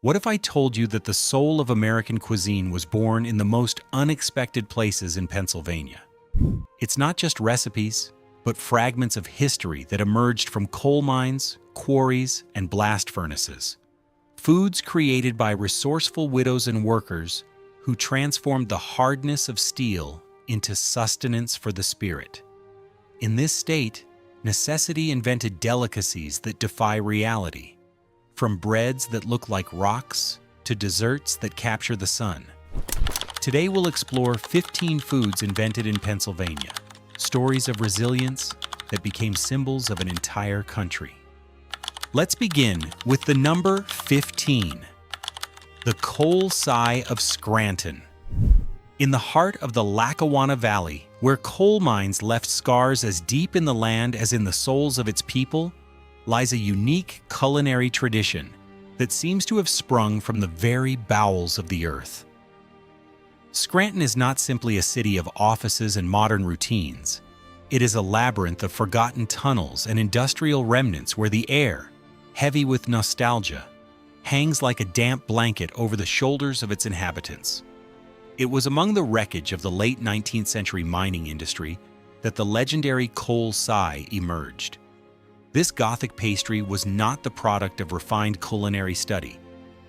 What if I told you that the soul of American cuisine was born in the most unexpected places in Pennsylvania? It's not just recipes, but fragments of history that emerged from coal mines, quarries, and blast furnaces. Foods created by resourceful widows and workers who transformed the hardness of steel into sustenance for the spirit. In this state, necessity invented delicacies that defy reality. From breads that look like rocks to desserts that capture the sun. Today we'll explore 15 foods invented in Pennsylvania, stories of resilience that became symbols of an entire country. Let's begin with the number 15, the coal sigh of Scranton. In the heart of the Lackawanna Valley, where coal mines left scars as deep in the land as in the souls of its people, lies a unique culinary tradition that seems to have sprung from the very bowels of the earth. Scranton is not simply a city of offices and modern routines. It is a labyrinth of forgotten tunnels and industrial remnants where the air, heavy with nostalgia, hangs like a damp blanket over the shoulders of its inhabitants. It was among the wreckage of the late 19th century mining industry that the legendary coal sigh emerged. This Gothic pastry was not the product of refined culinary study,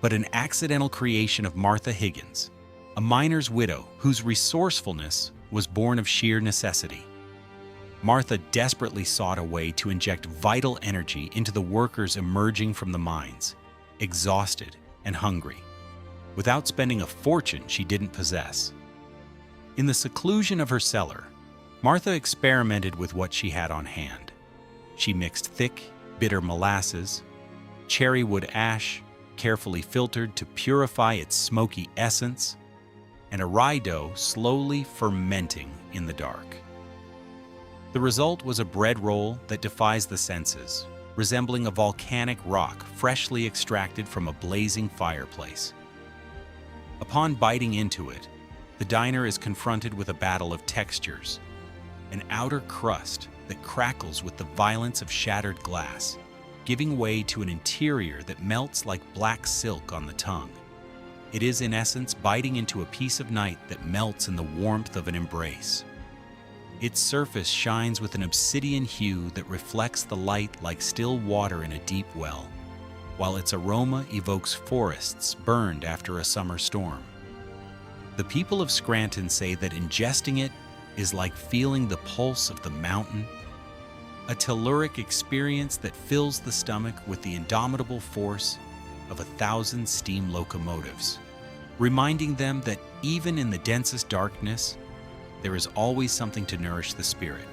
but an accidental creation of Martha Higgins, a miner's widow whose resourcefulness was born of sheer necessity. Martha desperately sought a way to inject vital energy into the workers emerging from the mines, exhausted and hungry, without spending a fortune she didn't possess. In the seclusion of her cellar, Martha experimented with what she had on hand. She mixed thick, bitter molasses, cherry wood ash, carefully filtered to purify its smoky essence, and a rye dough slowly fermenting in the dark. The result was a bread roll that defies the senses, resembling a volcanic rock freshly extracted from a blazing fireplace. Upon biting into it, the diner is confronted with a battle of textures, an outer crust that crackles with the violence of shattered glass, giving way to an interior that melts like black silk on the tongue. It is, in essence, biting into a piece of night that melts in the warmth of an embrace. Its surface shines with an obsidian hue that reflects the light like still water in a deep well, while its aroma evokes forests burned after a summer storm. The people of Scranton say that ingesting it is like feeling the pulse of the mountain, a telluric experience that fills the stomach with the indomitable force of 1,000 steam locomotives, reminding them that even in the densest darkness, there is always something to nourish the spirit.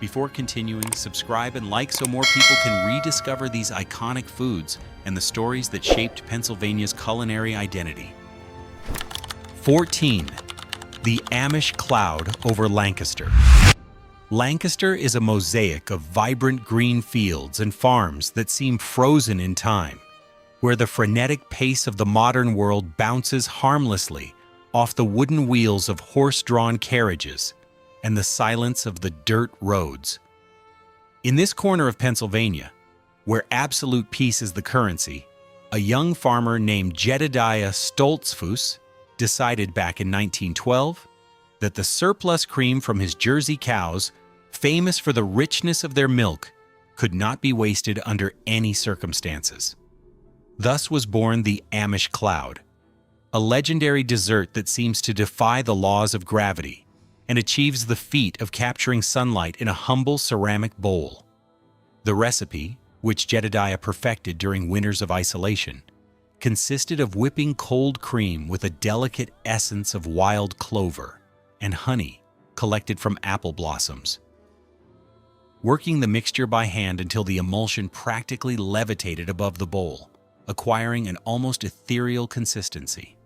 Before continuing, subscribe and like so more people can rediscover these iconic foods and the stories that shaped Pennsylvania's culinary identity. 14. The Amish cloud over Lancaster. Lancaster is a mosaic of vibrant green fields and farms that seem frozen in time, where the frenetic pace of the modern world bounces harmlessly off the wooden wheels of horse-drawn carriages and the silence of the dirt roads. In this corner of Pennsylvania, where absolute peace is the currency, a young farmer named Jedediah Stoltzfus decided back in 1912 that the surplus cream from his Jersey cows, famous for the richness of their milk, could not be wasted under any circumstances. Thus was born the Amish cloud, a legendary dessert that seems to defy the laws of gravity and achieves the feat of capturing sunlight in a humble ceramic bowl. The recipe, which Jedediah perfected during winters of isolation, consisted of whipping cold cream with a delicate essence of wild clover and honey collected from apple blossoms. Working the mixture by hand until the emulsion practically levitated above the bowl, acquiring an almost ethereal consistency.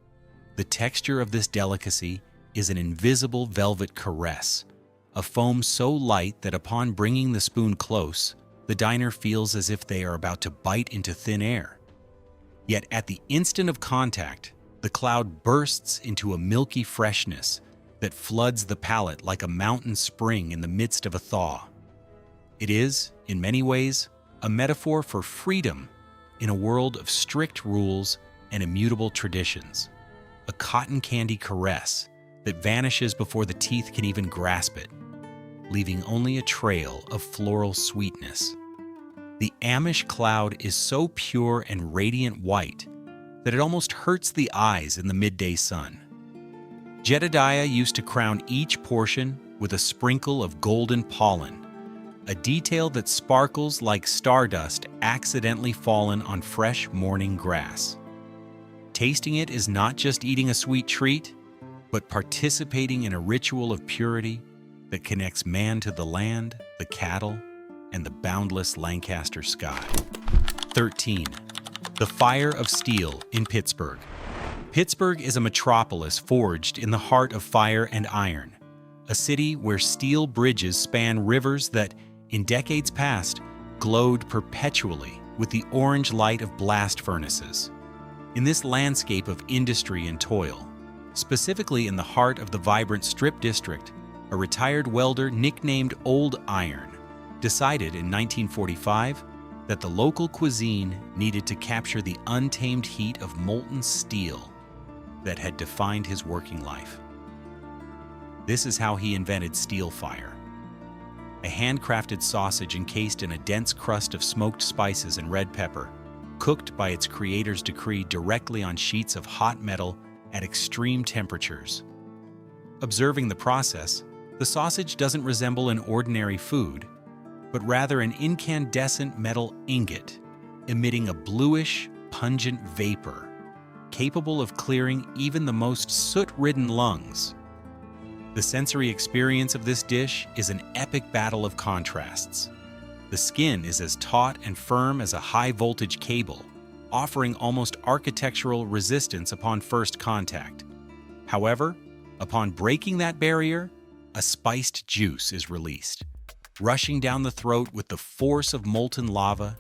The texture of this delicacy is an invisible velvet caress, a foam so light that upon bringing the spoon close, the diner feels as if they are about to bite into thin air. Yet at the instant of contact, the cloud bursts into a milky freshness that floods the palate like a mountain spring in the midst of a thaw. It is, in many ways, a metaphor for freedom in a world of strict rules and immutable traditions, a cotton candy caress that vanishes before the teeth can even grasp it, leaving only a trail of floral sweetness. The Amish cloud is so pure and radiant white that it almost hurts the eyes in the midday sun. Jedediah used to crown each portion with a sprinkle of golden pollen, a detail that sparkles like stardust accidentally fallen on fresh morning grass. Tasting it is not just eating a sweet treat, but participating in a ritual of purity that connects man to the land, the cattle, and the boundless Lancaster sky. 13. The Fire of Steel in Pittsburgh. Pittsburgh is a metropolis forged in the heart of fire and iron, a city where steel bridges span rivers that, in decades past, glowed perpetually with the orange light of blast furnaces. In this landscape of industry and toil, specifically in the heart of the vibrant Strip District, a retired welder nicknamed Old Iron decided in 1945 that the local cuisine needed to capture the untamed heat of molten steel that had defined his working life. This is how he invented steel fire, a handcrafted sausage encased in a dense crust of smoked spices and red pepper, cooked by its creator's decree directly on sheets of hot metal at extreme temperatures. Observing the process, the sausage doesn't resemble an ordinary food, but rather an incandescent metal ingot, emitting a bluish, pungent vapor, capable of clearing even the most soot-ridden lungs. The sensory experience of this dish is an epic battle of contrasts. The skin is as taut and firm as a high-voltage cable, offering almost architectural resistance upon first contact. However, upon breaking that barrier, a spiced juice is released, rushing down the throat with the force of molten lava,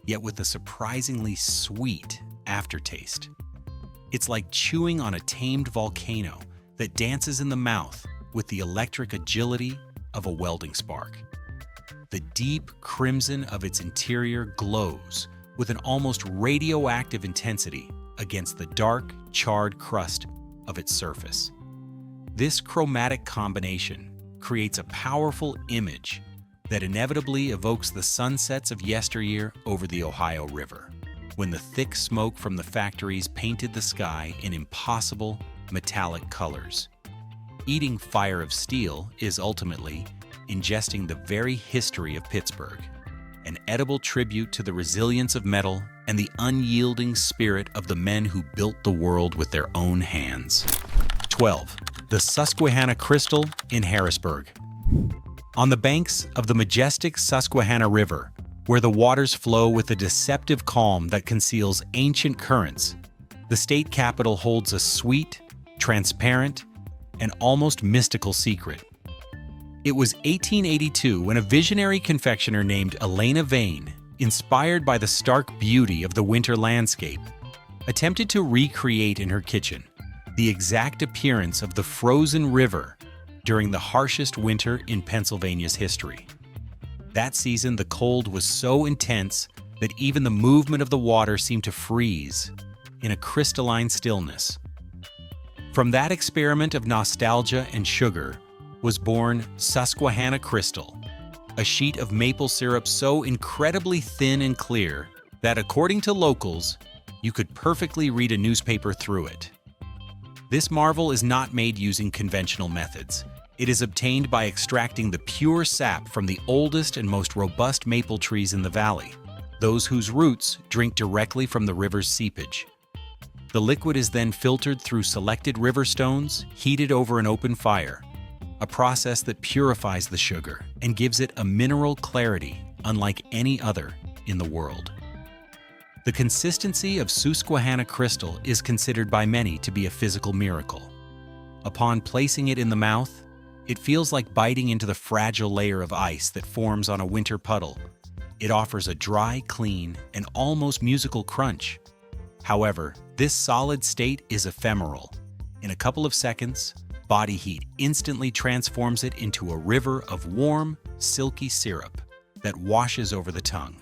yet with a surprisingly sweet aftertaste. It's like chewing on a tamed volcano that dances in the mouth with the electric agility of a welding spark. The deep crimson of its interior glows with an almost radioactive intensity against the dark, charred crust of its surface. This chromatic combination creates a powerful image that inevitably evokes the sunsets of yesteryear over the Ohio River, when the thick smoke from the factories painted the sky in impossible metallic colors. Eating Fire of Steel is ultimately ingesting the very history of Pittsburgh, an edible tribute to the resilience of metal and the unyielding spirit of the men who built the world with their own hands. 12. The Susquehanna Crystal in Harrisburg. On the banks of the majestic Susquehanna River, where the waters flow with a deceptive calm that conceals ancient currents, the state capital holds a sweet, transparent, and almost mystical secret. It was 1882 when a visionary confectioner named Elena Vane, inspired by the stark beauty of the winter landscape, attempted to recreate in her kitchen the exact appearance of the frozen river during the harshest winter in Pennsylvania's history. That season, the cold was so intense that even the movement of the water seemed to freeze in a crystalline stillness. From that experiment of nostalgia and sugar was born Susquehanna Crystal, a sheet of maple syrup so incredibly thin and clear that, according to locals, you could perfectly read a newspaper through it. This marvel is not made using conventional methods. It is obtained by extracting the pure sap from the oldest and most robust maple trees in the valley, those whose roots drink directly from the river's seepage. The liquid is then filtered through selected river stones, heated over an open fire, a process that purifies the sugar and gives it a mineral clarity unlike any other in the world. The consistency of Susquehanna Crystal is considered by many to be a physical miracle. Upon placing it in the mouth, it feels like biting into the fragile layer of ice that forms on a winter puddle. It offers a dry, clean, and almost musical crunch. However, this solid state is ephemeral. In a couple of seconds, body heat instantly transforms it into a river of warm, silky syrup that washes over the tongue.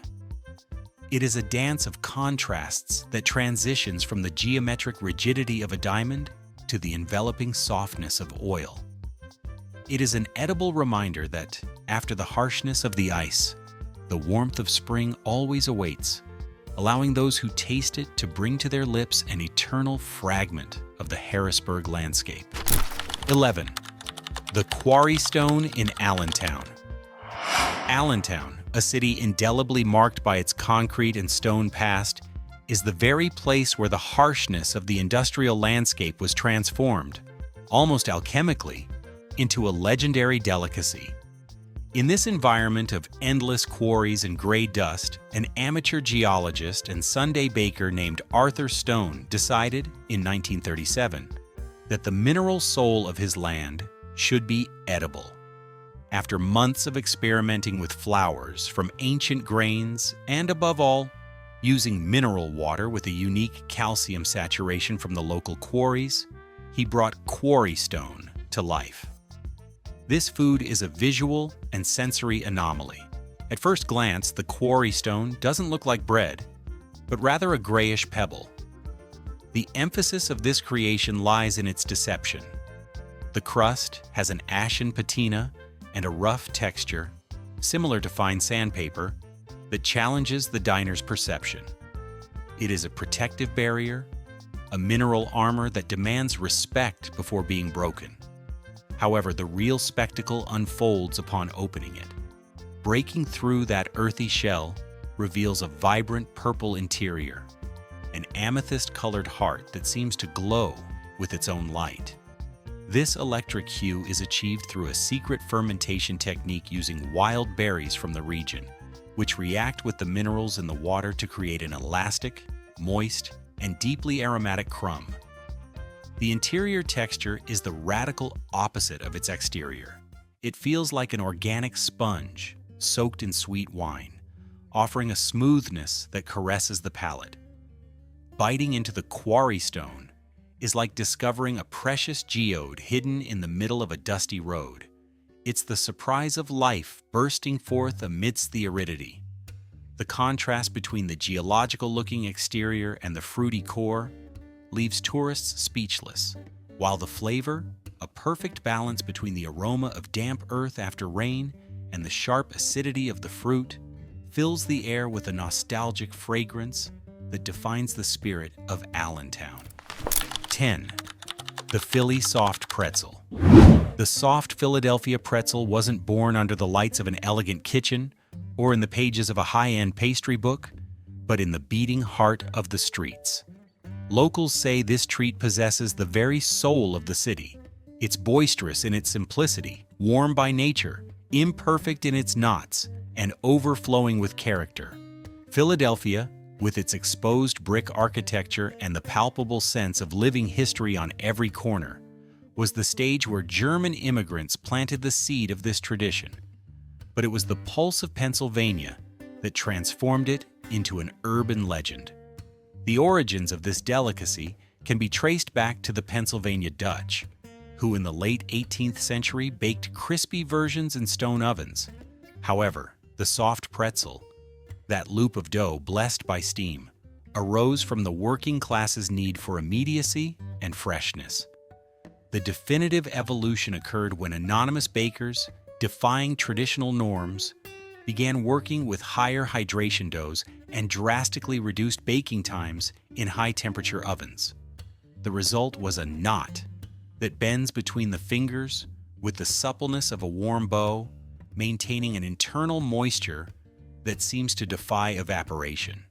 It is a dance of contrasts that transitions from the geometric rigidity of a diamond to the enveloping softness of oil. It is an edible reminder that, after the harshness of the ice, the warmth of spring always awaits, allowing those who taste it to bring to their lips an eternal fragment of the Harrisburg landscape. 11. The Quarry Stone in Allentown. Allentown, a city indelibly marked by its concrete and stone past, is the very place where the harshness of the industrial landscape was transformed, almost alchemically, into a legendary delicacy. In this environment of endless quarries and gray dust, an amateur geologist and Sunday baker named Arthur Stone decided, in 1937, that the mineral soul of his land should be edible. After months of experimenting with flours from ancient grains and, above all, using mineral water with a unique calcium saturation from the local quarries, he brought quarry stone to life. This food is a visual and sensory anomaly. At first glance, the quarry stone doesn't look like bread, but rather a grayish pebble. The emphasis of this creation lies in its deception. The crust has an ashen patina and a rough texture, similar to fine sandpaper, that challenges the diner's perception. It is a protective barrier, a mineral armor that demands respect before being broken. However, the real spectacle unfolds upon opening it. Breaking through that earthy shell reveals a vibrant purple interior, an amethyst-colored heart that seems to glow with its own light. This electric hue is achieved through a secret fermentation technique using wild berries from the region, which react with the minerals in the water to create an elastic, moist, and deeply aromatic crumb. The interior texture is the radical opposite of its exterior. It feels like an organic sponge soaked in sweet wine, offering a smoothness that caresses the palate. Biting into the quarry stone is like discovering a precious geode hidden in the middle of a dusty road. It's the surprise of life bursting forth amidst the aridity. The contrast between the geological-looking exterior and the fruity core leaves tourists speechless, while the flavor, a perfect balance between the aroma of damp earth after rain and the sharp acidity of the fruit, fills the air with a nostalgic fragrance that defines the spirit of Allentown. 10. The Philly Soft Pretzel. The soft Philadelphia pretzel wasn't born under the lights of an elegant kitchen or in the pages of a high-end pastry book, but in the beating heart of the streets. Locals say this treat possesses the very soul of the city. It's boisterous in its simplicity, warm by nature, imperfect in its knots, and overflowing with character. Philadelphia, with its exposed brick architecture and the palpable sense of living history on every corner, was the stage where German immigrants planted the seed of this tradition. But it was the pulse of Pennsylvania that transformed it into an urban legend. The origins of this delicacy can be traced back to the Pennsylvania Dutch, who in the late 18th century baked crispy versions in stone ovens. However, the soft pretzel, that loop of dough blessed by steam, arose from the working class's need for immediacy and freshness. The definitive evolution occurred when anonymous bakers, defying traditional norms, began working with higher hydration doughs and drastically reduced baking times in high-temperature ovens. The result was a knot that bends between the fingers with the suppleness of a warm bow, maintaining an internal moisture that seems to defy evaporation.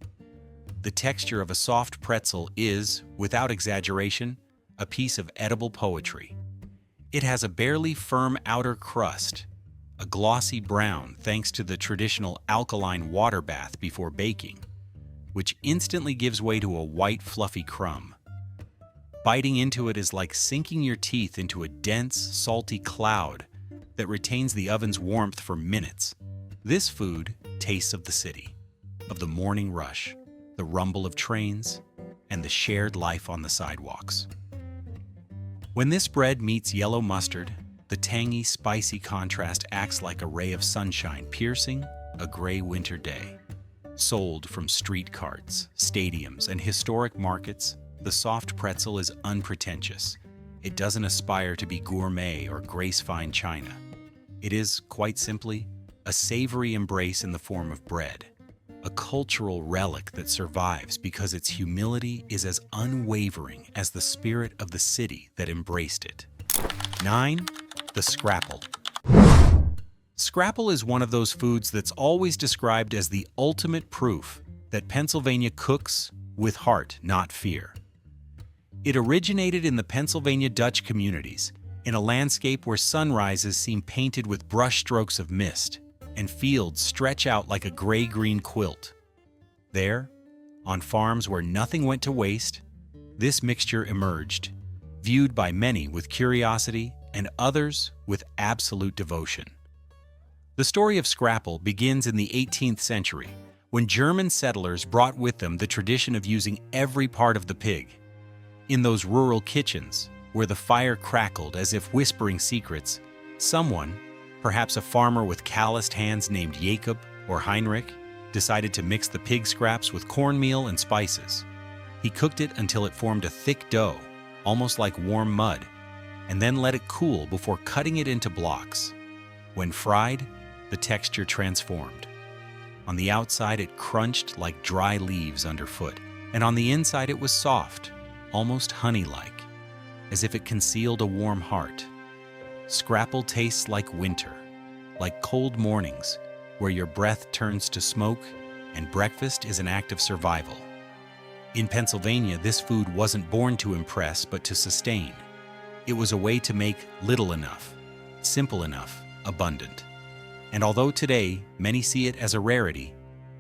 The texture of a soft pretzel is, without exaggeration, a piece of edible poetry. It has a barely firm outer crust, a glossy brown thanks to the traditional alkaline water bath before baking, which instantly gives way to a white, fluffy crumb. Biting into it is like sinking your teeth into a dense, salty cloud that retains the oven's warmth for minutes. This food tastes of the city, of the morning rush, the rumble of trains, and the shared life on the sidewalks. When this bread meets yellow mustard, the tangy, spicy contrast acts like a ray of sunshine piercing a gray winter day. Sold from street carts, stadiums, and historic markets, the soft pretzel is unpretentious. It doesn't aspire to be gourmet or grace-fine china. It is, quite simply, a savory embrace in the form of bread, a cultural relic that survives because its humility is as unwavering as the spirit of the city that embraced it. 9. The scrapple. Scrapple is one of those foods that's always described as the ultimate proof that Pennsylvania cooks with heart, not fear. It originated in the Pennsylvania Dutch communities, in a landscape where sunrises seem painted with brushstrokes of mist, and fields stretch out like a gray-green quilt. There, on farms where nothing went to waste, this mixture emerged, viewed by many with curiosity and others with absolute devotion. The story of scrapple begins in the 18th century, when German settlers brought with them the tradition of using every part of the pig. In those rural kitchens, where the fire crackled as if whispering secrets, someone, perhaps a farmer with calloused hands named Jacob or Heinrich, decided to mix the pig scraps with cornmeal and spices. He cooked it until it formed a thick dough, almost like warm mud, and then let it cool before cutting it into blocks. When fried, the texture transformed. On the outside, it crunched like dry leaves underfoot, and on the inside it was soft, almost honey-like, as if it concealed a warm heart. Scrapple tastes like winter, like cold mornings, where your breath turns to smoke and breakfast is an act of survival. In Pennsylvania, this food wasn't born to impress, but to sustain. It was a way to make little enough, simple enough, abundant. And although today many see it as a rarity,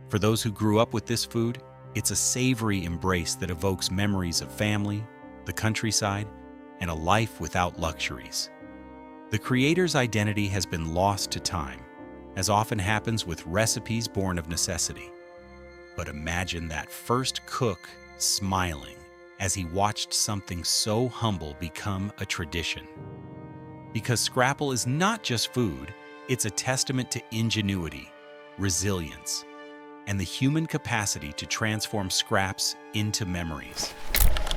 for those who grew up with this food, it's a savory embrace that evokes memories of family, the countryside, and a life without luxuries. The creator's identity has been lost to time, as often happens with recipes born of necessity. But imagine that first cook smiling as he watched something so humble become a tradition. Because scrapple is not just food, it's a testament to ingenuity, resilience, and the human capacity to transform scraps into memories.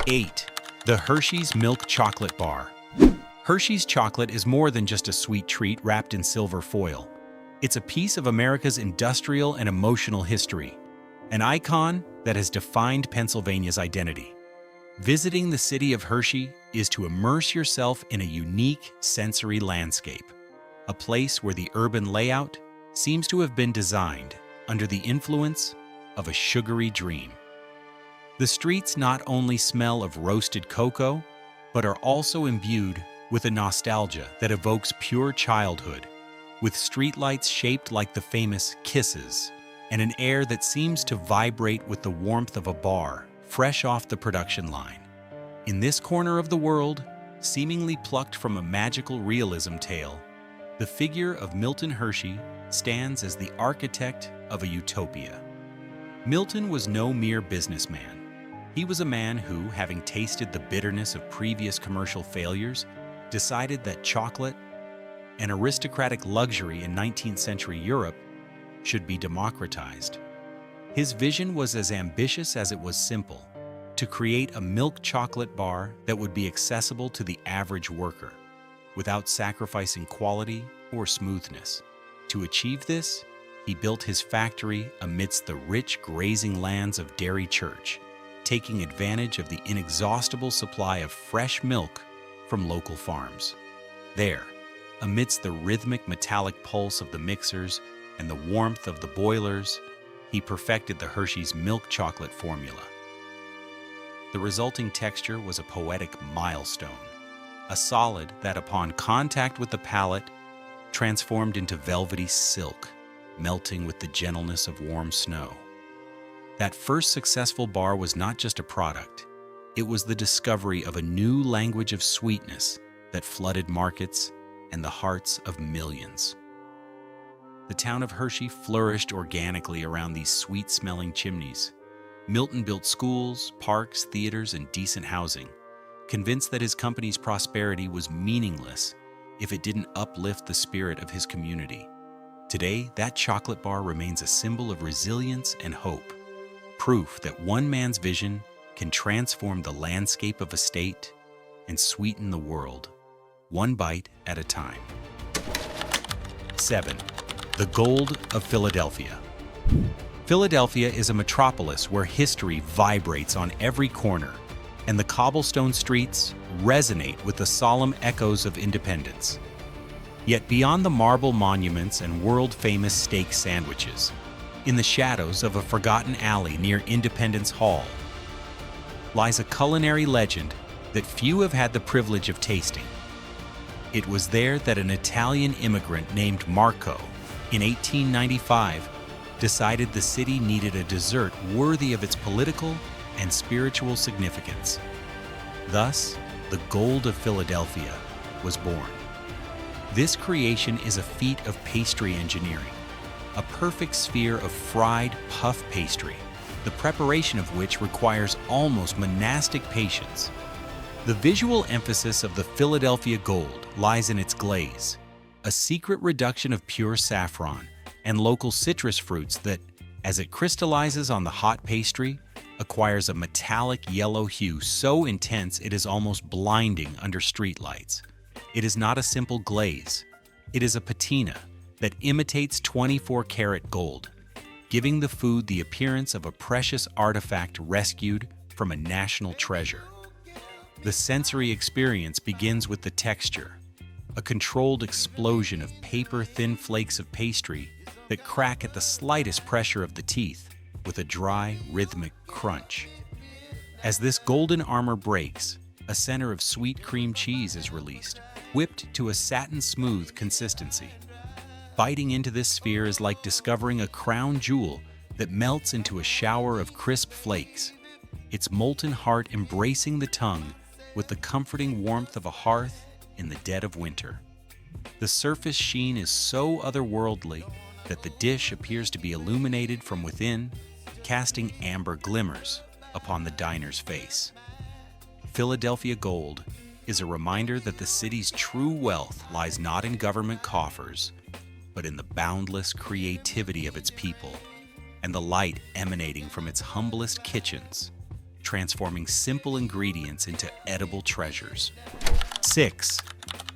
8. The Hershey's Milk Chocolate Bar. Hershey's chocolate is more than just a sweet treat wrapped in silver foil. It's a piece of America's industrial and emotional history, an icon that has defined Pennsylvania's identity. Visiting the city of Hershey is to immerse yourself in a unique sensory landscape, a place where the urban layout seems to have been designed under the influence of a sugary dream. The streets not only smell of roasted cocoa, but are also imbued with a nostalgia that evokes pure childhood, with streetlights shaped like the famous Kisses, and an air that seems to vibrate with the warmth of a bar fresh off the production line. In this corner of the world, seemingly plucked from a magical realism tale, the figure of Milton Hershey stands as the architect of a utopia. Milton was no mere businessman. He was a man who, having tasted the bitterness of previous commercial failures, decided that chocolate, an aristocratic luxury in 19th century Europe, should be democratized. His vision was as ambitious as it was simple: to create a milk chocolate bar that would be accessible to the average worker, without sacrificing quality or smoothness. To achieve this, he built his factory amidst the rich grazing lands of Dairy Church, taking advantage of the inexhaustible supply of fresh milk from local farms. There, amidst the rhythmic metallic pulse of the mixers and the warmth of the boilers, he perfected the Hershey's milk chocolate formula. The resulting texture was a poetic milestone, a solid that, upon contact with the palate, transformed into velvety silk, melting with the gentleness of warm snow. That first successful bar was not just a product, it was the discovery of a new language of sweetness that flooded markets and the hearts of millions. The town of Hershey flourished organically around these sweet-smelling chimneys. Milton built schools, parks, theaters, and decent housing, convinced that his company's prosperity was meaningless if it didn't uplift the spirit of his community. Today, that chocolate bar remains a symbol of resilience and hope, proof that one man's vision can transform the landscape of a state and sweeten the world, one bite at a time. 7. The Gold of Philadelphia. Philadelphia is a metropolis where history vibrates on every corner, and the cobblestone streets resonate with the solemn echoes of independence. Yet beyond the marble monuments and world-famous steak sandwiches, in the shadows of a forgotten alley near Independence Hall, lies a culinary legend that few have had the privilege of tasting. It was there that an Italian immigrant named Marco, in 1895, decided the city needed a dessert worthy of its political and spiritual significance. Thus, the Gold of Philadelphia was born. This creation is a feat of pastry engineering, a perfect sphere of fried puff pastry, the preparation of which requires almost monastic patience. The visual emphasis of the Philadelphia Gold lies in its glaze, a secret reduction of pure saffron and local citrus fruits that, as it crystallizes on the hot pastry, acquires a metallic yellow hue so intense it is almost blinding under streetlights. It is not a simple glaze. It is a patina that imitates 24-karat gold, giving the food the appearance of a precious artifact rescued from a national treasure. The sensory experience begins with the texture, a controlled explosion of paper-thin flakes of pastry that crack at the slightest pressure of the teeth with a dry, rhythmic crunch. As this golden armor breaks, a center of sweet cream cheese is released, whipped to a satin-smooth consistency. Biting into this sphere is like discovering a crown jewel that melts into a shower of crisp flakes, its molten heart embracing the tongue with the comforting warmth of a hearth in the dead of winter. The surface sheen is so otherworldly that the dish appears to be illuminated from within, casting amber glimmers upon the diner's face. Philadelphia Gold is a reminder that the city's true wealth lies not in government coffers, but in the boundless creativity of its people and the light emanating from its humblest kitchens, transforming simple ingredients into edible treasures. 6.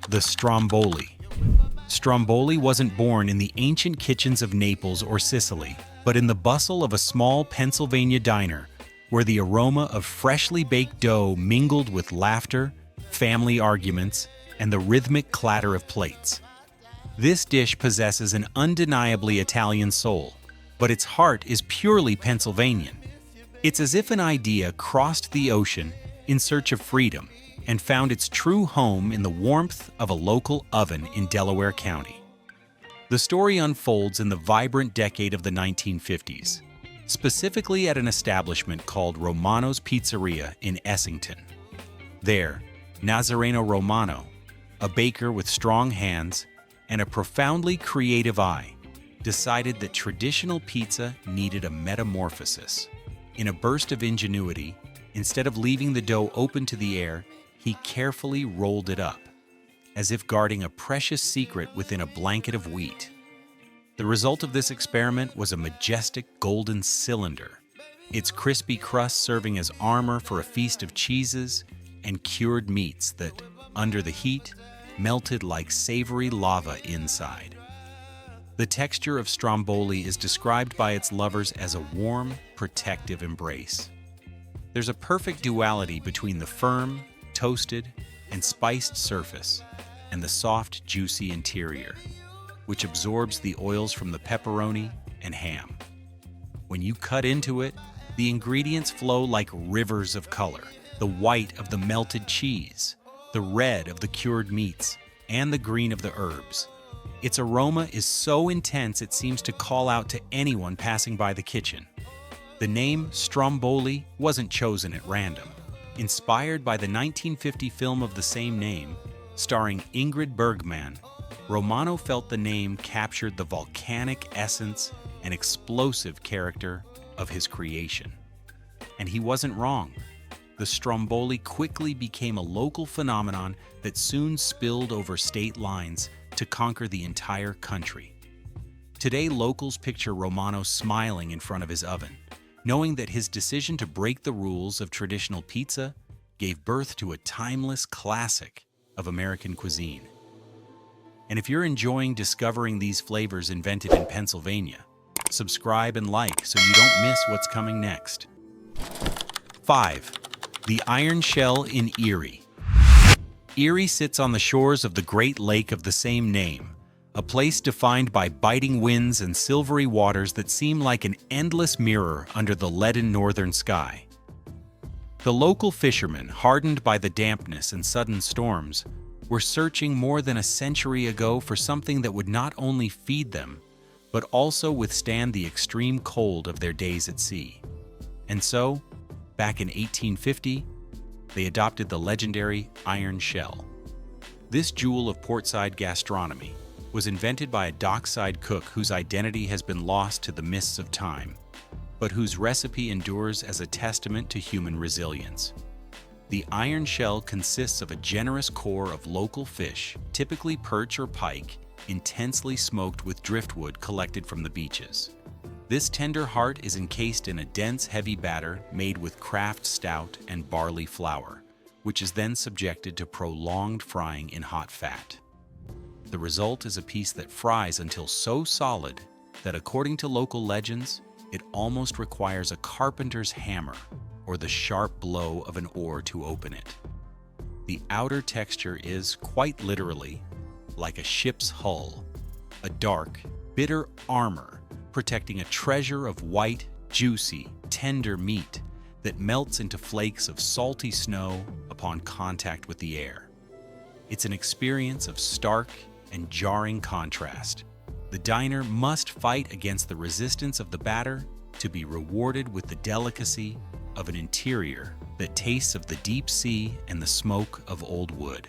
The Stromboli. Stromboli wasn't born in the ancient kitchens of Naples or Sicily, but in the bustle of a small Pennsylvania diner where the aroma of freshly baked dough mingled with laughter, family arguments, and the rhythmic clatter of plates. This dish possesses an undeniably Italian soul, but its heart is purely Pennsylvanian. It's as if an idea crossed the ocean in search of freedom and found its true home in the warmth of a local oven in Delaware County. The story unfolds in the vibrant decade of the 1950s, specifically at an establishment called Romano's Pizzeria in Essington. There, Nazareno Romano, a baker with strong hands and a profoundly creative eye, decided that traditional pizza needed a metamorphosis. In a burst of ingenuity, instead of leaving the dough open to the air, he carefully rolled it up, as if guarding a precious secret within a blanket of wheat. The result of this experiment was a majestic golden cylinder, its crispy crust serving as armor for a feast of cheeses and cured meats that, under the heat, melted like savory lava inside. The texture of Stromboli is described by its lovers as a warm, protective embrace. There's a perfect duality between the firm, toasted, and spiced surface and the soft, juicy interior, which absorbs the oils from the pepperoni and ham. When you cut into it, the ingredients flow like rivers of color: the white of the melted cheese, the red of the cured meats, and the green of the herbs. Its aroma is so intense it seems to call out to anyone passing by the kitchen. The name Stromboli wasn't chosen at random. Inspired by the 1950 film of the same name, starring Ingrid Bergman, Romano felt the name captured the volcanic essence and explosive character of his creation. And he wasn't wrong. The Stromboli quickly became a local phenomenon that soon spilled over state lines to conquer the entire country. Today, locals picture Romano smiling in front of his oven, knowing that his decision to break the rules of traditional pizza gave birth to a timeless classic of American cuisine. And if you're enjoying discovering these flavors invented in Pennsylvania, subscribe and like so you don't miss what's coming next. 5. The Iron Shell in Erie. Erie sits on the shores of the Great Lake of the same name, a place defined by biting winds and silvery waters that seem like an endless mirror under the leaden northern sky. The local fishermen, hardened by the dampness and sudden storms, were searching more than a century ago for something that would not only feed them, but also withstand the extreme cold of their days at sea. And so, back in 1850, they adopted the legendary iron shell. This jewel of portside gastronomy was invented by a dockside cook whose identity has been lost to the mists of time, but whose recipe endures as a testament to human resilience. The iron shell consists of a generous core of local fish, typically perch or pike, intensely smoked with driftwood collected from the beaches. This tender heart is encased in a dense, heavy batter made with craft stout and barley flour, which is then subjected to prolonged frying in hot fat. The result is a piece that fries until so solid that, according to local legends, it almost requires a carpenter's hammer or the sharp blow of an oar to open it. The outer texture is, quite literally, like a ship's hull, a dark, bitter armor protecting a treasure of white, juicy, tender meat that melts into flakes of salty snow upon contact with the air. It's an experience of stark and jarring contrast. The diner must fight against the resistance of the batter to be rewarded with the delicacy of an interior that tastes of the deep sea and the smoke of old wood.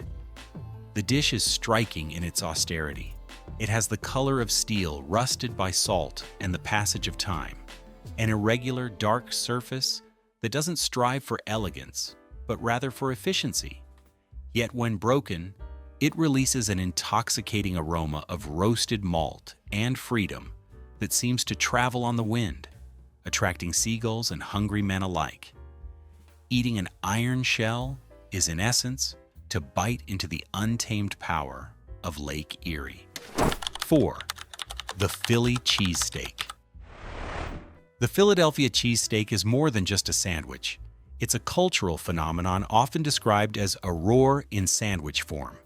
The dish is striking in its austerity. It has the color of steel rusted by salt and the passage of time, an irregular, dark surface that doesn't strive for elegance, but rather for efficiency. Yet when broken, it releases an intoxicating aroma of roasted malt and freedom that seems to travel on the wind, attracting seagulls and hungry men alike. Eating an iron shell is, in essence, to bite into the untamed power of Lake Erie. 4. The Philly cheesesteak. The Philadelphia cheesesteak is more than just a sandwich. It's a cultural phenomenon often described as a roar in sandwich form.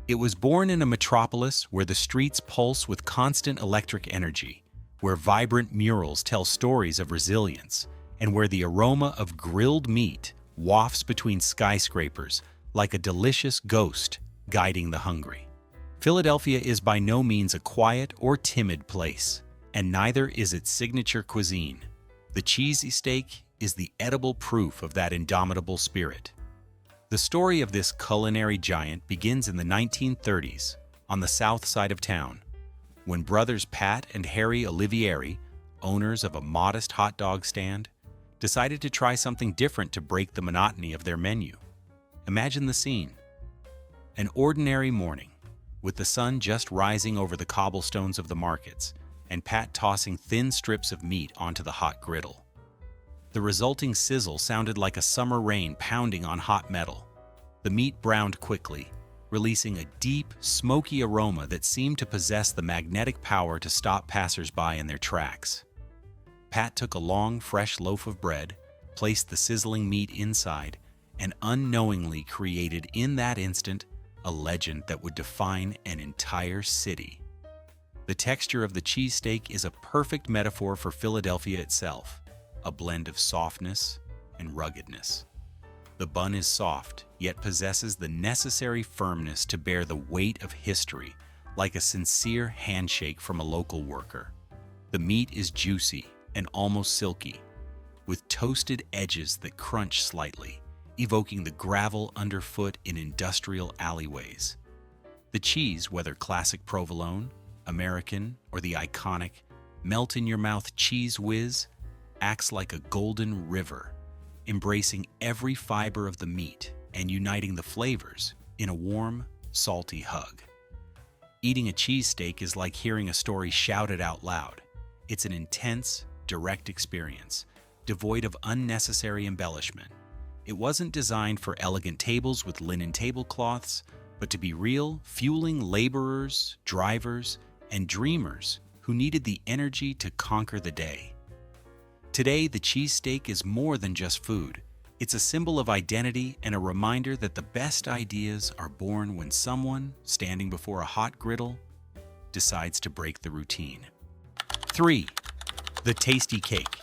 It was born in a metropolis where the streets pulse with constant electric energy, where vibrant murals tell stories of resilience, and where the aroma of grilled meat wafts between skyscrapers like a delicious ghost guiding the hungry. Philadelphia is by no means a quiet or timid place, and neither is its signature cuisine. The cheesy steak is the edible proof of that indomitable spirit. The story of this culinary giant begins in the 1930s on the south side of town, when brothers Pat and Harry Olivieri, owners of a modest hot dog stand, decided to try something different to break the monotony of their menu. Imagine the scene. An ordinary morning, with the sun just rising over the cobblestones of the markets, and Pat tossing thin strips of meat onto the hot griddle. The resulting sizzle sounded like a summer rain pounding on hot metal. The meat browned quickly, releasing a deep, smoky aroma that seemed to possess the magnetic power to stop passers-by in their tracks. Pat took a long, fresh loaf of bread, placed the sizzling meat inside, and unknowingly created in that instant a legend that would define an entire city. The texture of the cheesesteak is a perfect metaphor for Philadelphia itself, a blend of softness and ruggedness. The bun is soft, yet possesses the necessary firmness to bear the weight of history, like a sincere handshake from a local worker. The meat is juicy and almost silky, with toasted edges that crunch slightly, evoking the gravel underfoot in industrial alleyways. The cheese, whether classic provolone, American, or the iconic melt-in-your-mouth cheese whiz, acts like a golden river, embracing every fiber of the meat and uniting the flavors in a warm, salty hug. Eating a cheesesteak is like hearing a story shouted out loud. It's an intense, direct experience, devoid of unnecessary embellishment. It wasn't designed for elegant tables with linen tablecloths, but to be real, fueling laborers, drivers, and dreamers who needed the energy to conquer the day. Today, the cheesesteak is more than just food. It's a symbol of identity and a reminder that the best ideas are born when someone, standing before a hot griddle, decides to break the routine. 3. The tasty cake.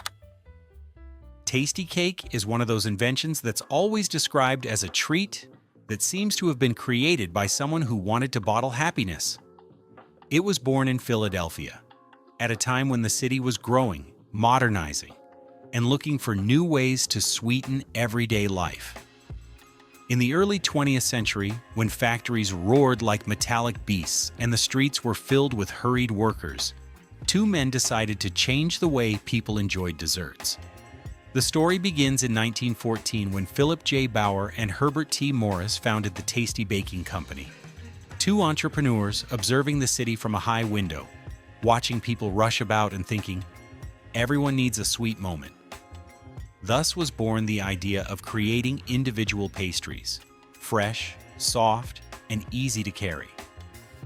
Tasty cake is one of those inventions that's always described as a treat that seems to have been created by someone who wanted to bottle happiness. It was born in Philadelphia, at a time when the city was growing, modernizing, and looking for new ways to sweeten everyday life. In the early 20th century, when factories roared like metallic beasts and the streets were filled with hurried workers, two men decided to change the way people enjoyed desserts. The story begins in 1914 when Philip J. Bauer and Herbert T. Morris founded the Tasty Baking Company. Two entrepreneurs observing the city from a high window, watching people rush about and thinking, everyone needs a sweet moment. Thus was born the idea of creating individual pastries, fresh, soft, and easy to carry.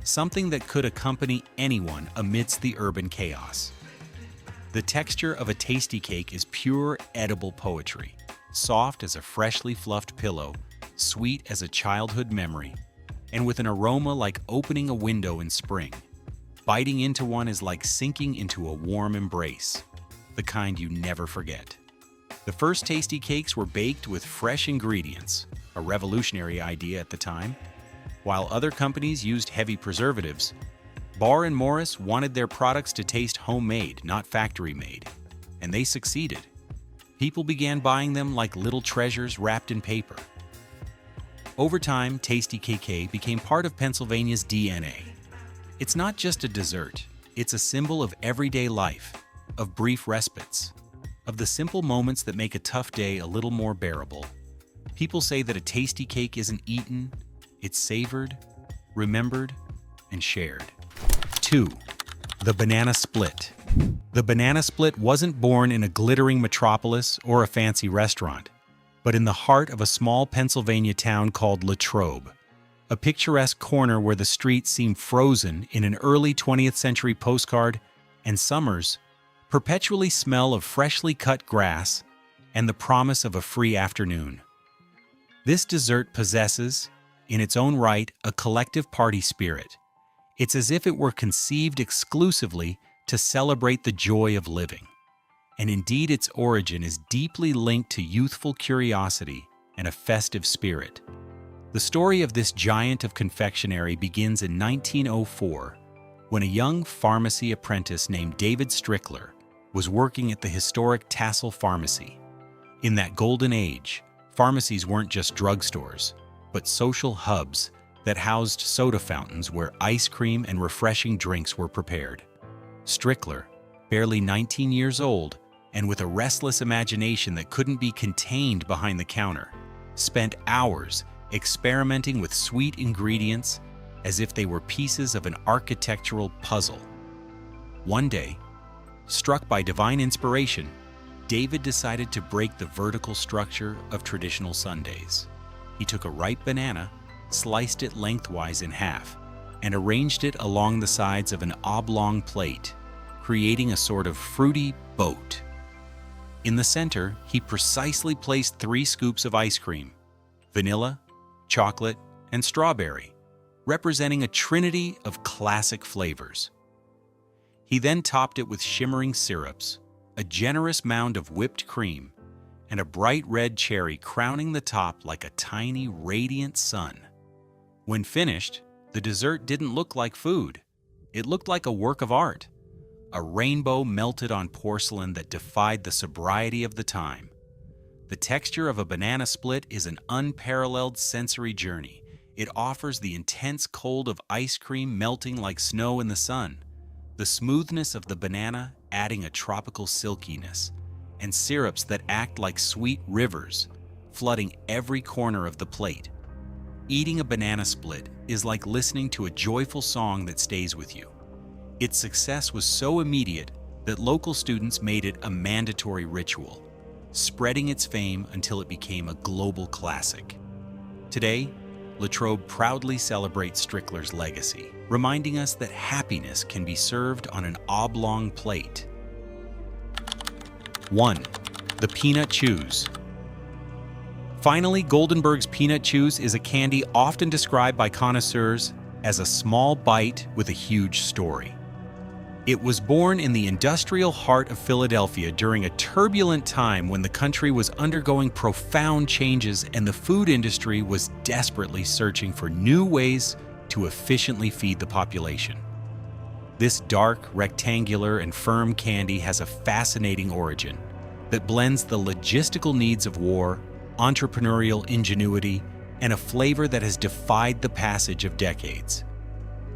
Something that could accompany anyone amidst the urban chaos. The texture of a tasty cake is pure edible poetry, soft as a freshly fluffed pillow, sweet as a childhood memory, and with an aroma like opening a window in spring. Biting into one is like sinking into a warm embrace, the kind you never forget. The first tasty cakes were baked with fresh ingredients, a revolutionary idea at the time. While other companies used heavy preservatives, Bauer and Morris wanted their products to taste homemade, not factory-made, and they succeeded. People began buying them like little treasures wrapped in paper. Over time, Tasty KK became part of Pennsylvania's DNA. It's not just a dessert, it's a symbol of everyday life, of brief respites, of the simple moments that make a tough day a little more bearable. People say that a tasty cake isn't eaten, it's savored, remembered, and shared. 2. The banana split. The banana split wasn't born in a glittering metropolis or a fancy restaurant, but in the heart of a small Pennsylvania town called Latrobe, a picturesque corner where the streets seem frozen in an early 20th century postcard, and summers perpetually smell of freshly cut grass and the promise of a free afternoon. This dessert possesses, in its own right, a collective party spirit. It's as if it were conceived exclusively to celebrate the joy of living. And indeed, its origin is deeply linked to youthful curiosity and a festive spirit. The story of this giant of confectionery begins in 1904, when a young pharmacy apprentice named David Strickler was working at the historic Tassel Pharmacy. In that golden age, pharmacies weren't just drugstores, but social hubs that housed soda fountains where ice cream and refreshing drinks were prepared. Strickler, barely 19 years old, and with a restless imagination that couldn't be contained behind the counter, spent hours experimenting with sweet ingredients as if they were pieces of an architectural puzzle. One day, struck by divine inspiration, David decided to break the vertical structure of traditional sundaes. He took a ripe banana, sliced it lengthwise in half, and arranged it along the sides of an oblong plate, creating a sort of fruity boat. In the center, he precisely placed 3 scoops of ice cream: vanilla, chocolate, and strawberry, representing a trinity of classic flavors. He then topped it with shimmering syrups, a generous mound of whipped cream, and a bright red cherry crowning the top like a tiny, radiant sun. When finished, the dessert didn't look like food. It looked like a work of art, a rainbow melted on porcelain that defied the sobriety of the time. The texture of a banana split is an unparalleled sensory journey. It offers the intense cold of ice cream melting like snow in the sun, the smoothness of the banana adding a tropical silkiness, and syrups that act like sweet rivers, flooding every corner of the plate. Eating a banana split is like listening to a joyful song that stays with you. Its success was so immediate that local students made it a mandatory ritual, spreading its fame until it became a global classic. Today, Latrobe proudly celebrates Strickler's legacy, reminding us that happiness can be served on an oblong plate. 1. The Peanut Chews. Finally, Goldenberg's Peanut Chews is a candy often described by connoisseurs as a small bite with a huge story. It was born in the industrial heart of Philadelphia during a turbulent time when the country was undergoing profound changes and the food industry was desperately searching for new ways to efficiently feed the population. This dark, rectangular, and firm candy has a fascinating origin that blends the logistical needs of war, entrepreneurial ingenuity, and a flavor that has defied the passage of decades.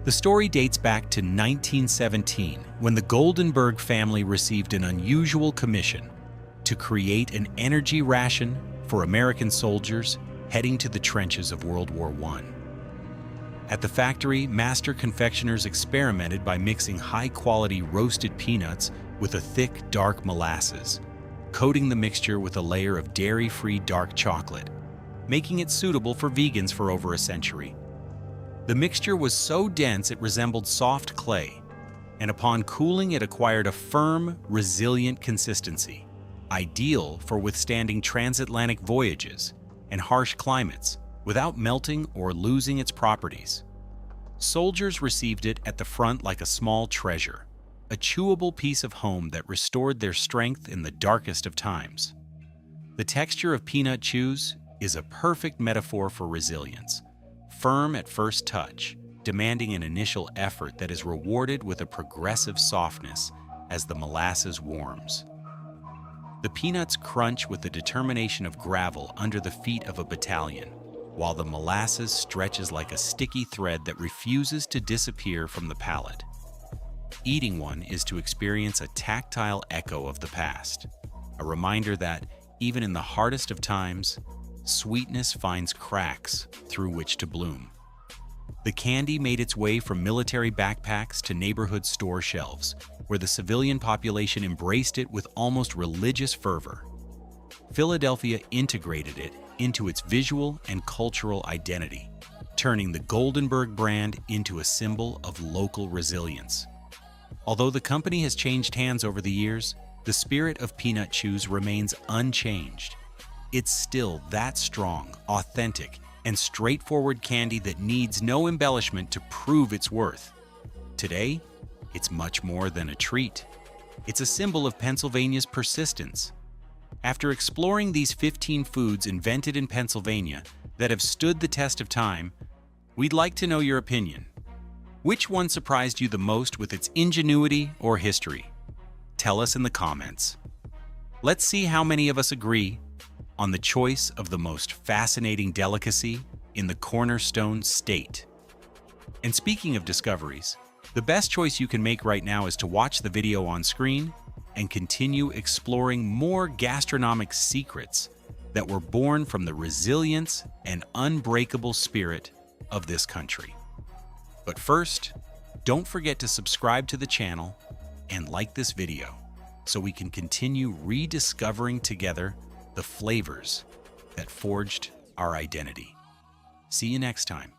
The story dates back to 1917, when the Goldenberg family received an unusual commission to create an energy ration for American soldiers heading to the trenches of World War I. At the factory, master confectioners experimented by mixing high-quality roasted peanuts with a thick, dark molasses, coating the mixture with a layer of dairy-free dark chocolate, making it suitable for vegans for over a century. The mixture was so dense it resembled soft clay, and upon cooling it acquired a firm, resilient consistency, ideal for withstanding transatlantic voyages and harsh climates without melting or losing its properties. Soldiers received it at the front like a small treasure, a chewable piece of home that restored their strength in the darkest of times. The texture of Peanut Chews is a perfect metaphor for resilience. Firm at first touch, demanding an initial effort that is rewarded with a progressive softness as the molasses warms. The peanuts crunch with the determination of gravel under the feet of a battalion, while the molasses stretches like a sticky thread that refuses to disappear from the palate. Eating one is to experience a tactile echo of the past, a reminder that, even in the hardest of times, sweetness finds cracks through which to bloom. The candy made its way from military backpacks to neighborhood store shelves, where the civilian population embraced it with almost religious fervor. Philadelphia integrated it into its visual and cultural identity, turning the Goldenberg brand into a symbol of local resilience. Although the company has changed hands over the years, the spirit of Peanut Chews remains unchanged. It's still that strong, authentic, and straightforward candy that needs no embellishment to prove its worth. Today, it's much more than a treat. It's a symbol of Pennsylvania's persistence. After exploring these 15 foods invented in Pennsylvania that have stood the test of time, we'd like to know your opinion. Which one surprised you the most with its ingenuity or history? Tell us in the comments. Let's see how many of us agree on the choice of the most fascinating delicacy in the Cornerstone State. And speaking of discoveries, the best choice you can make right now is to watch the video on screen and continue exploring more gastronomic secrets that were born from the resilience and unbreakable spirit of this country. But first, don't forget to subscribe to the channel and like this video so we can continue rediscovering together the flavors that forged our identity. See you next time.